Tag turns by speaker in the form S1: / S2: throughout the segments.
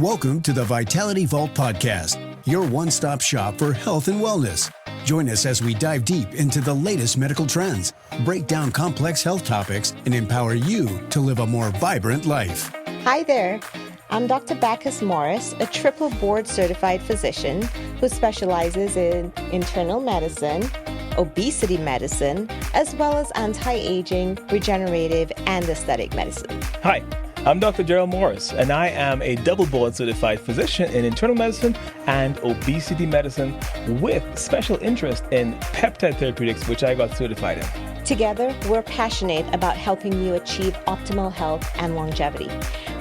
S1: Welcome to the Vitality Vault Podcast, your one-stop shop for health and wellness. Join us as we dive deep into the latest medical trends, break down complex health topics, and empower you to live a more vibrant life.
S2: Hi there. I'm Dr. Bacchus Morris, a triple board certified physician who specializes in internal medicine, obesity medicine, as well as anti-aging, regenerative, and aesthetic medicine.
S3: Hi, I'm Dr. Gerald Morris, and I am a double board certified physician in internal medicine and obesity medicine with special interest in peptide therapeutics, which I got certified in.
S2: Together, we're passionate about helping you achieve optimal health and longevity.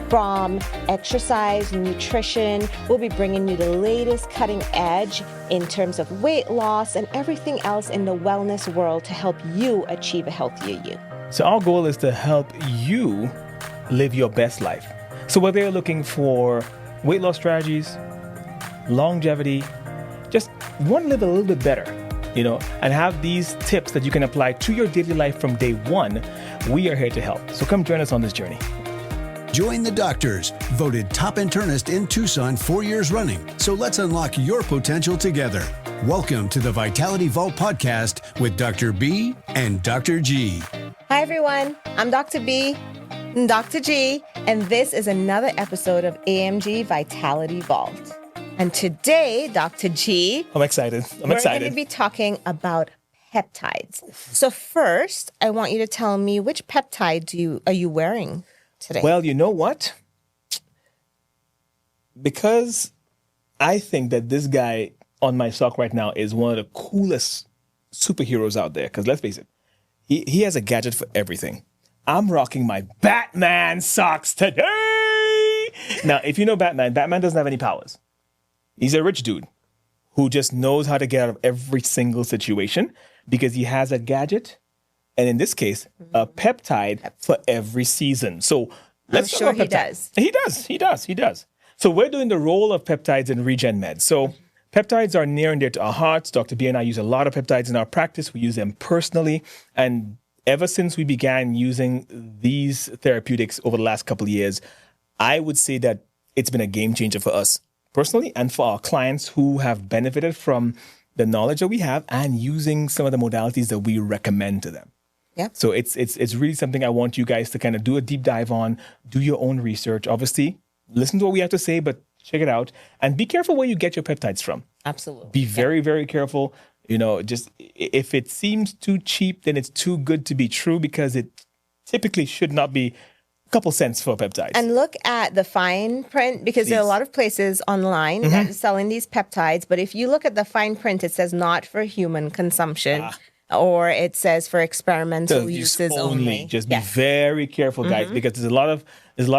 S2: From exercise, nutrition, we'll be bringing you the latest cutting edge in terms of weight loss and everything else in the wellness world to help you achieve a healthier you.
S3: So our goal is to help you live your best life. So whether you're looking for weight loss strategies, longevity, just want to live a little bit better, and have these tips that you can apply to your daily life from day one, we are here to help. So come join us on this journey.
S1: Join the doctors, voted top internist in Tucson 4 years running. So let's unlock your potential together. Welcome to the Vitality Vault Podcast with Dr. B and Dr. G.
S2: Hi, everyone. I'm Dr. B and Dr. G, and this is another episode of AMG Vitality Vault. And today, Dr. G,
S3: I'm excited.
S2: We're going to be talking about peptides. So first, I want you to tell me which peptide are you wearing today?
S3: Well, you know what? Because I think that this guy on my sock right now is one of the coolest superheroes out there. Because let's face it, he has a gadget for everything. I'm rocking my Batman socks today. Now, if you know Batman doesn't have any powers. He's a rich dude who just knows how to get out of every single situation because he has a gadget. And in this case, a peptide for every season. So let's
S2: I'm sure he does.
S3: He does. So we're doing the role of peptides in Regen Med. So peptides are near and dear to our hearts. Dr. B and I use a lot of peptides in our practice. We use them personally. And ever since we began using these therapeutics over the last couple of years, I would say that it's been a game changer for us personally and for our clients who have benefited from the knowledge that we have and using some of the modalities that we recommend to them.
S2: Yeah.
S3: So it's really something I want you guys to kind of do a deep dive on, do your own research. Obviously, listen to what we have to say, but check it out. And be careful where you get your peptides from.
S2: Absolutely.
S3: Be very, very careful. Just if it seems too cheap, then it's too good to be true because it typically should not be a couple cents for peptides.
S2: And look at the fine print because there are a lot of places online that are selling these peptides. But if you look at the fine print, it says not for human consumption. Or it says for experimental uses only.
S3: Just be very careful, guys, because there's a lot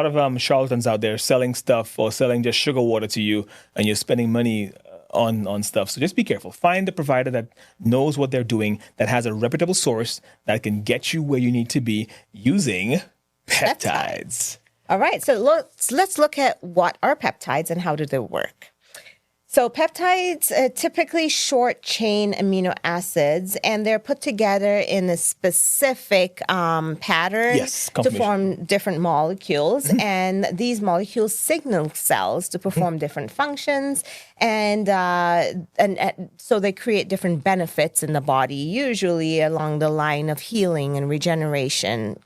S3: of charlatans out there selling stuff or selling just sugar water to you, and you're spending money on stuff. So just be careful. Find the provider that knows what they're doing, that has a reputable source that can get you where you need to be using peptides.
S2: All right, so let's look at what are peptides and how do they work. So peptides are typically short-chain amino acids, and they're put together in a specific pattern to form different molecules. And these molecules signal cells to perform different functions, and so they create different benefits in the body, usually along the line of healing and regeneration.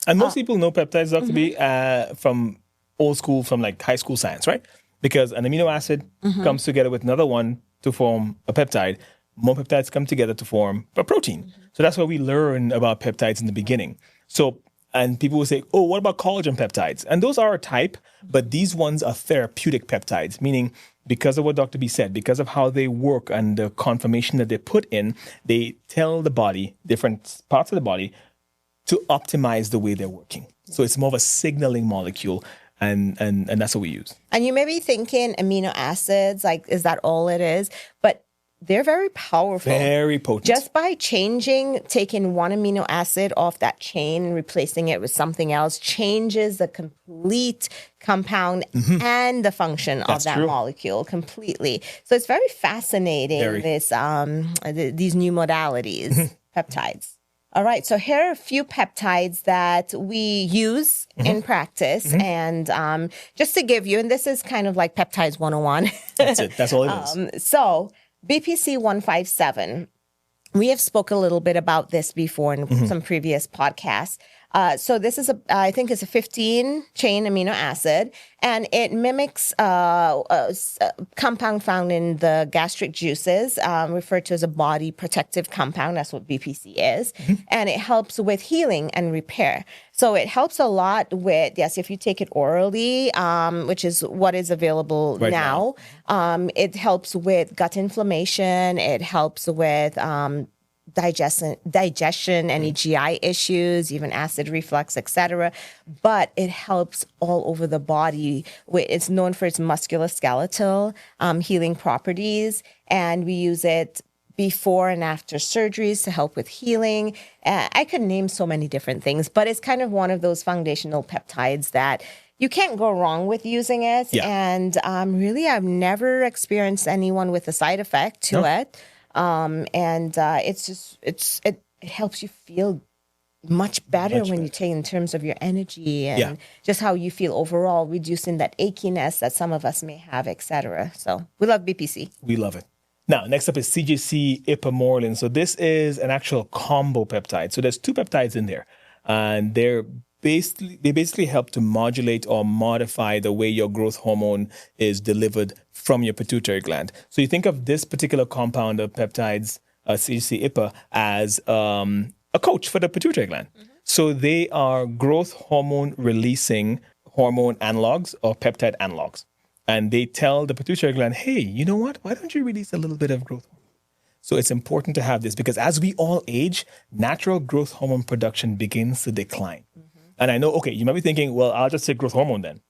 S3: And most people know peptides, Dr. B, from old school, from like high school science, right? Because an amino acid comes together with another one to form a peptide. More peptides come together to form a protein. So that's why we learn about peptides in the beginning. So, and people will say, oh, what about collagen peptides? And those are a type, but these ones are therapeutic peptides, meaning because of what Dr. B said, because of how they work and the conformation that they put in, they tell the body, different parts of the body, to optimize the way they're working. So it's more of a signaling molecule. And that's what we use.
S2: And you may be thinking amino acids, like, is that all it is? But they're very powerful.
S3: Very potent.
S2: Just by taking one amino acid off that chain and replacing it with something else changes the complete compound and the function of that molecule completely. So it's very fascinating, these new modalities, peptides. All right. So here are a few peptides that we use in practice. And just to give you, and this is kind of like Peptides 101.
S3: That's it. That's all it is.
S2: So BPC 157. We have spoke a little bit about this before in some previous podcasts. So this is I think it's a 15-chain amino acid, and it mimics a compound found in the gastric juices, referred to as a body protective compound. That's what BPC is. And it helps with healing and repair. So it helps a lot with, yes, if you take it orally, which is what is available
S3: Right
S2: now. It helps with gut inflammation. It helps with digestion, any GI issues, even acid reflux, etc. But it helps all over the body. It's known for its musculoskeletal healing properties, and we use it before and after surgeries to help with healing. I could name so many different things, but it's kind of one of those foundational peptides that you can't go wrong with using it.
S3: Yeah.
S2: And really, I've never experienced anyone with a side effect to it. It helps you feel much better when you take in terms of your energy and just how you feel overall, reducing that achiness that some of us may have, etc. So we love BPC.
S3: We love it. Now, next up is CJC ipamorelin. So this is an actual combo peptide. So there's two peptides in there, and they basically help to modulate or modify the way your growth hormone is delivered from your pituitary gland. So you think of this particular compound of peptides, CJC-IPA, as a coach for the pituitary gland. So they are growth hormone releasing hormone analogs or peptide analogs. And they tell the pituitary gland, hey, you know what? Why don't you release a little bit of growth hormone? So it's important to have this because as we all age, natural growth hormone production begins to decline. And I know, okay, you might be thinking, well, I'll just take growth hormone then.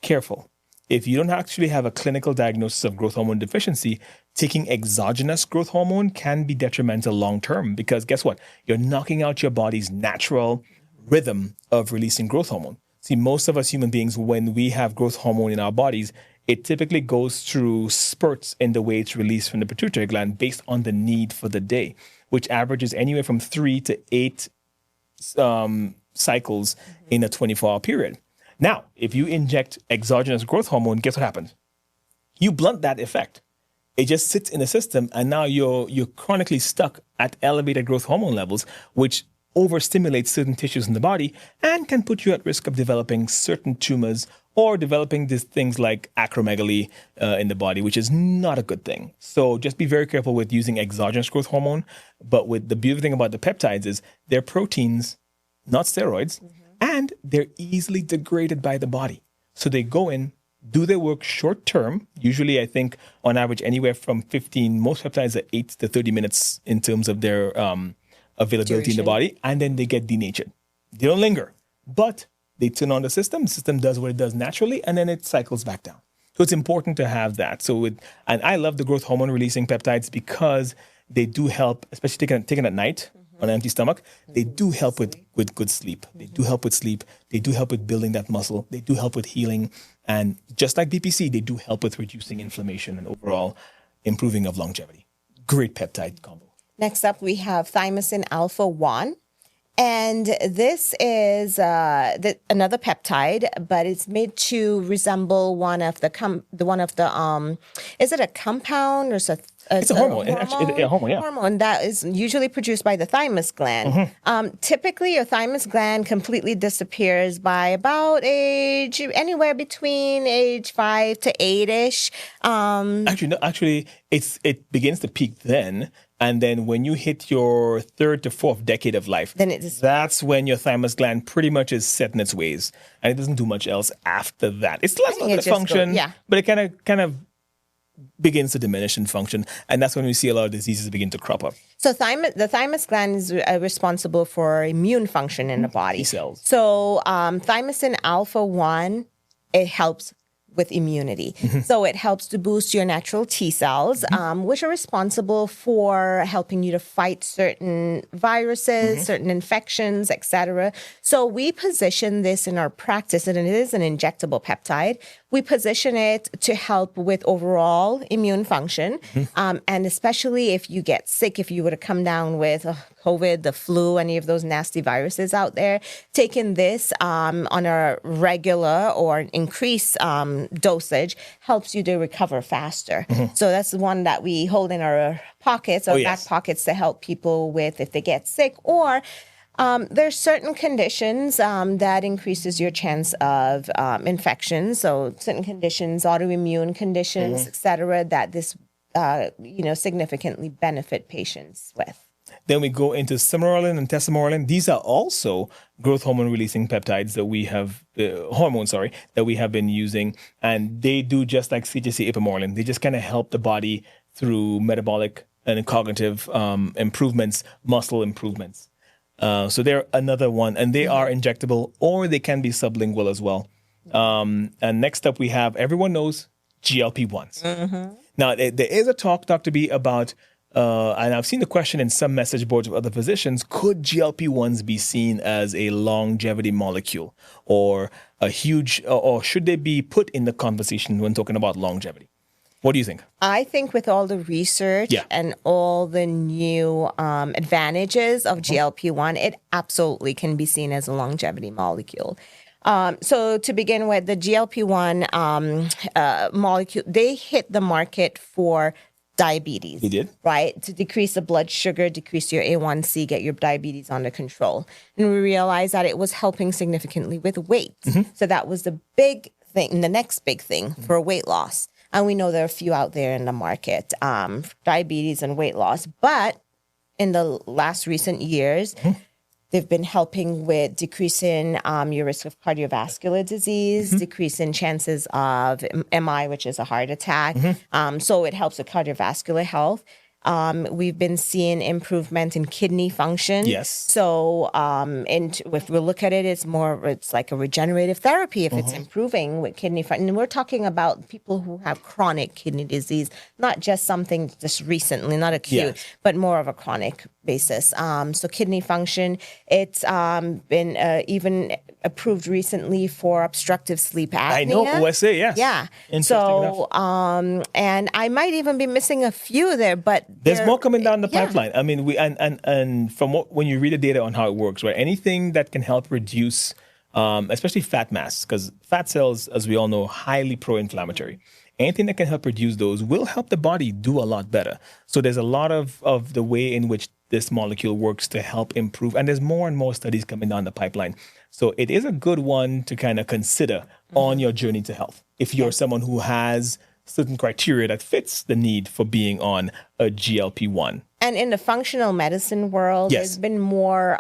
S3: Careful. If you don't actually have a clinical diagnosis of growth hormone deficiency, taking exogenous growth hormone can be detrimental long-term because guess what? You're knocking out your body's natural rhythm of releasing growth hormone. See, most of us human beings, when we have growth hormone in our bodies, it typically goes through spurts in the way it's released from the pituitary gland based on the need for the day, which averages anywhere from 3 to 8 cycles in a 24-hour period. Now, if you inject exogenous growth hormone, guess what happens? You blunt that effect. It just sits in the system, and now you're chronically stuck at elevated growth hormone levels, which overstimulates certain tissues in the body and can put you at risk of developing certain tumors or developing these things like acromegaly in the body, which is not a good thing. So just be very careful with using exogenous growth hormone. But with the beautiful thing about the peptides is they're proteins, not steroids, and they're easily degraded by the body. So they go in, do their work short term. Usually, I think on average, anywhere from 15, most peptides are 8 to 30 minutes in terms of their availability in the body, and then they get denatured. They don't linger, but they turn on the system does what it does naturally, and then it cycles back down. So it's important to have that. And I love the growth hormone releasing peptides because they do help, especially taken at night on an empty stomach. They do help with good sleep. They do help with sleep. They do help with building that muscle. They do help with healing. And just like BPC, they do help with reducing inflammation and overall improving of longevity. Great peptide combo.
S2: Next up, we have thymosin alpha-1. And this is another peptide, but it's made to resemble one of the is it a compound or
S3: it's a hormone? It's a hormone, yeah.
S2: Hormone that is usually produced by the thymus gland. Typically, your thymus gland completely disappears by about anywhere between age 5 to 8-ish.
S3: Actually, it begins to peak then. And then when you hit your 3rd to 4th decade of life, that's when your thymus gland pretty much is set in its ways. And it doesn't do much else after that. It still has a good function, but it kind of begins to diminish in function. And that's when we see a lot of diseases begin to crop up.
S2: So the thymus gland is responsible for immune function in the body.
S3: T cells.
S2: So thymosin alpha-1, it helps with immunity. So it helps to boost your natural T cells, which are responsible for helping you to fight certain viruses, certain infections, etc. So we position this in our practice, and it is an injectable peptide. we position it to help with overall immune function. And especially if you get sick, if you were to come down with COVID, the flu, any of those nasty viruses out there, taking this on a regular or increased dosage helps you to recover faster. So that's the one that we hold in our pockets or back pockets to help people with if they get sick, or there's certain conditions that increases your chance of infection. So certain conditions, autoimmune conditions, et cetera, that this, significantly benefit patients with.
S3: Then we go into samorelin and tesamorelin. These are also growth hormone releasing peptides that we have, that we have been using. And they do just like CTC ipamorelin. They just kind of help the body through metabolic and cognitive improvements, muscle improvements. So they're another one, and they are injectable or they can be sublingual as well. And next up we have, everyone knows GLP-1s. Now, there is a talk, Dr. B, about, and I've seen the question in some message boards of other physicians, could GLP-1s be seen as a longevity molecule or a huge, or should they be put in the conversation when talking about longevity? What do you think?
S2: I think with all the research and all the new advantages of GLP-1, it absolutely can be seen as a longevity molecule. So to begin with, the GLP-1 molecule, they hit the market for diabetes.
S3: They did?
S2: Right? To decrease the blood sugar, decrease your A1C, get your diabetes under control. And we realized that it was helping significantly with weight. So that was the big thing, the next big thing for weight loss. And we know there are a few out there in the market, diabetes and weight loss. But in the last recent years, they've been helping with decreasing your risk of cardiovascular disease, decreasing chances of MI, which is a heart attack. So it helps with cardiovascular health. We've been seeing improvement in kidney function.
S3: Yes.
S2: So, if we look at it, it's like a regenerative therapy if it's improving with kidney function. And we're talking about people who have chronic kidney disease, not just something just recently, not acute, but more of a chronic basis. So kidney function, it's been even approved recently for obstructive sleep apnea.
S3: I know, OSA, yes.
S2: Yeah. So, and I might even be missing a few there, but
S3: there's more coming down the pipeline. I mean, and from when you read the data on how it works, right? Anything that can help reduce, especially fat mass, because fat cells, as we all know, highly pro-inflammatory. Anything that can help reduce those will help the body do a lot better. So there's a lot of the way in which this molecule works to help improve. And there's more and more studies coming down the pipeline. So it is a good one to kind of consider on your journey to health. If you're someone who has certain criteria that fits the need for being on a GLP-1.
S2: And in the functional medicine world, there's been more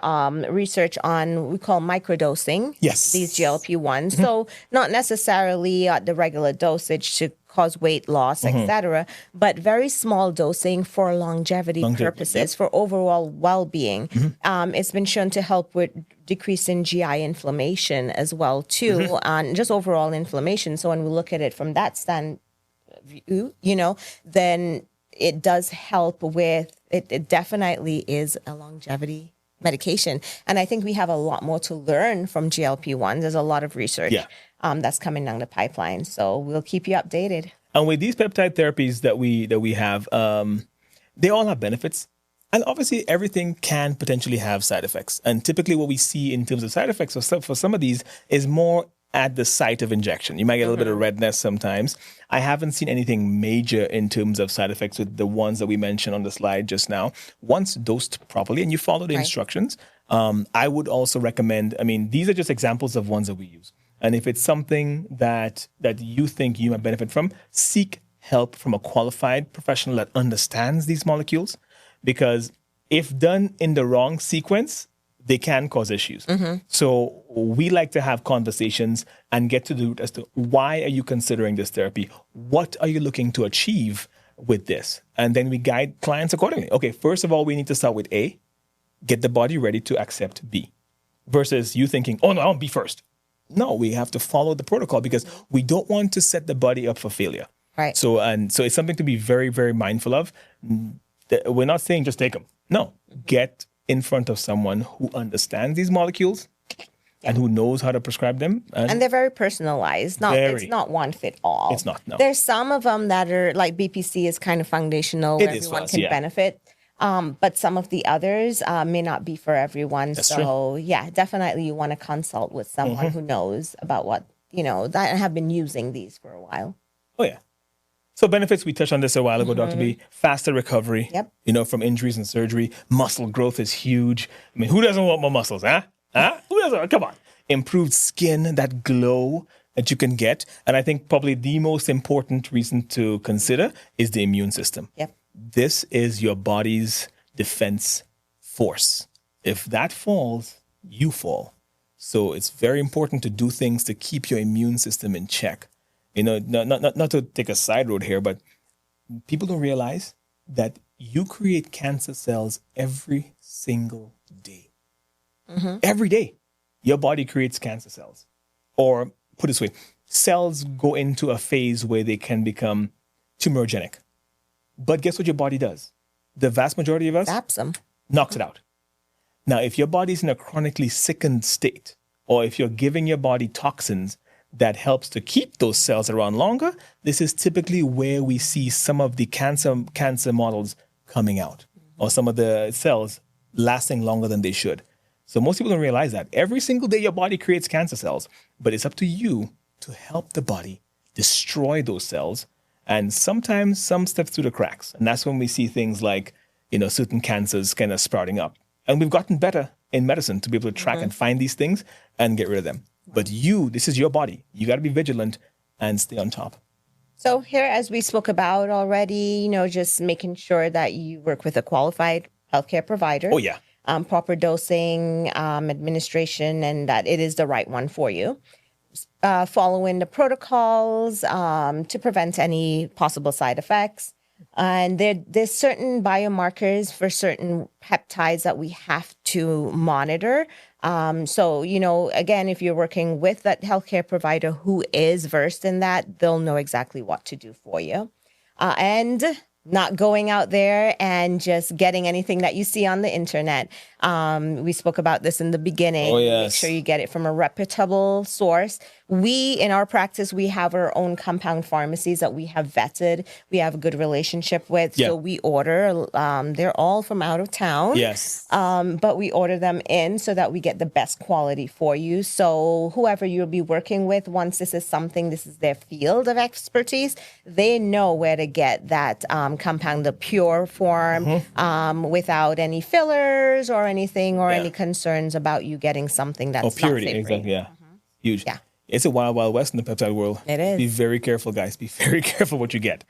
S2: research on we call microdosing. These GLP-1s. So not necessarily the regular dosage to cause weight loss, etc., but very small dosing for longevity purposes, for overall well-being. It's been shown to help with decreasing GI inflammation as well, too, and just overall inflammation. So when we look at it from that stand, then it does help with, it definitely is a longevity medication. And I think we have a lot more to learn from GLP-1s. There's a lot of research that's coming down the pipeline. So we'll keep you updated.
S3: And with these peptide therapies that we have, they all have benefits. And obviously, everything can potentially have side effects. And typically what we see in terms of side effects for some of these is more at the site of injection. You might get a little bit of redness sometimes. I haven't seen anything major in terms of side effects with the ones that we mentioned on the slide just now. Once dosed properly and you follow the instructions, I would also recommend, these are just examples of ones that we use. And if it's something that you think you might benefit from, seek help from a qualified professional that understands these molecules. Because if done in the wrong sequence, they can cause issues. So we like to have conversations and get to the root as to why are you considering this therapy? What are you looking to achieve with this? And then we guide clients accordingly. Okay, first of all, we need to start with A, get the body ready to accept B, versus you thinking, oh no, I want B first. No, we have to follow the protocol because we don't want to set the body up for failure.
S2: Right.
S3: So it's something to be very, very mindful of. We're not saying just take them. No, get in front of someone who understands these molecules and who knows how to prescribe them.
S2: And they're very personalized. It's not one fit all.
S3: It's not, no.
S2: There's some of them that are like BPC is kind of foundational where everyone can benefit. But some of the others may not be for everyone.
S3: That's
S2: so yeah, definitely you want to consult with someone who knows about what, that have been using these for a while.
S3: Oh yeah. So benefits, we touched on this a while ago, Dr. B. Faster recovery, from injuries and surgery. Muscle growth is huge. I mean, who doesn't want more muscles, huh? Who doesn't? Come on. Improved skin, that glow that you can get. And I think probably the most important reason to consider is the immune system.
S2: Yep.
S3: This is your body's defense force. If that falls, you fall. So it's very important to do things to keep your immune system in check. Not to take a side road here, but people don't realize that you create cancer cells every single day. Every day, your body creates cancer cells. Or put it this way, cells go into a phase where they can become tumorigenic. But guess what your body does? The vast majority of us
S2: zaps them.
S3: Knocks it out. Now, if your body's in a chronically sickened state, or if you're giving your body toxins that helps to keep those cells around longer, this is typically where we see some of the cancer models coming out, or some of the cells lasting longer than they should. So most people don't realize that. Every single day your body creates cancer cells, but it's up to you to help the body destroy those cells. And sometimes some step through the cracks. And that's when we see things like, certain cancers kind of sprouting up. And we've gotten better in medicine to be able to track and find these things and get rid of them. But this is your body. You got to be vigilant and stay on top.
S2: So here, as we spoke about already, just making sure that you work with a qualified healthcare provider.
S3: Oh, yeah.
S2: Proper dosing, administration, and that it is the right one for you. Following the protocols to prevent any possible side effects. And there's certain biomarkers for certain peptides that we have to monitor. So, again, if you're working with that healthcare provider who is versed in that, they'll know exactly what to do for you. And not going out there and just getting anything that you see on the internet. We spoke about this in the beginning.
S3: Oh, yes.
S2: Make sure you get it from a reputable source. In our practice, we have our own compound pharmacies that we have vetted. We have a good relationship with.
S3: Yeah.
S2: So we order. They're all from out of town.
S3: Yes.
S2: But we order them in so that we get the best quality for you. So whoever you'll be working with, once this is their field of expertise, they know where to get that compound, the pure form, without any fillers or anything or any concerns about you getting something that's
S3: purity,
S2: not safe.
S3: exactly. Yeah, huge.
S2: Yeah.
S3: It's a wild, wild west in the peptide world.
S2: It is.
S3: Be very careful, guys. Be very careful what you get.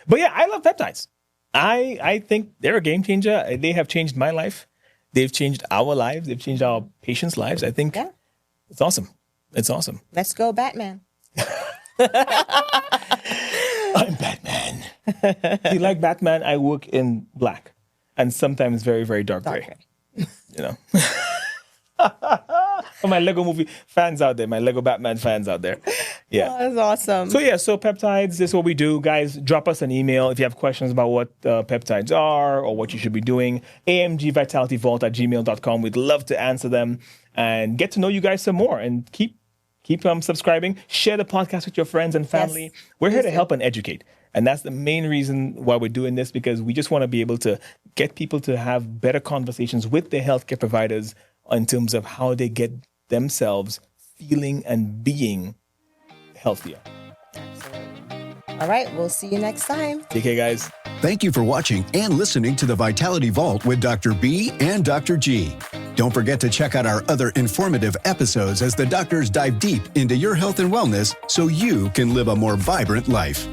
S3: But yeah, I love peptides. I think they're a game changer. They have changed my life. They've changed our lives. They've changed our patients' lives. I think it's awesome. It's awesome.
S2: Let's go, Batman.
S3: I'm Batman. You like Batman? I work in black and sometimes very, very dark gray. For my Lego movie fans out there, my Lego Batman fans out there. Yeah.
S2: Oh, that's awesome.
S3: So peptides, this is what we do. Guys, drop us an email if you have questions about what peptides are or what you should be doing. amgvitalityvault@gmail.com. We'd love to answer them and get to know you guys some more, and keep subscribing. Share the podcast with your friends and family.
S2: Yes.
S3: We're here to help and educate. And that's the main reason why we're doing this, because we just want to be able to get people to have better conversations with their healthcare providers in terms of how they get themselves feeling and being healthier.
S2: All right. We'll see you next time.
S3: Take care, guys.
S1: Thank you for watching and listening to the Vitality Vault with Dr. B and Dr. G. Don't forget to check out our other informative episodes as the doctors dive deep into your health and wellness so you can live a more vibrant life.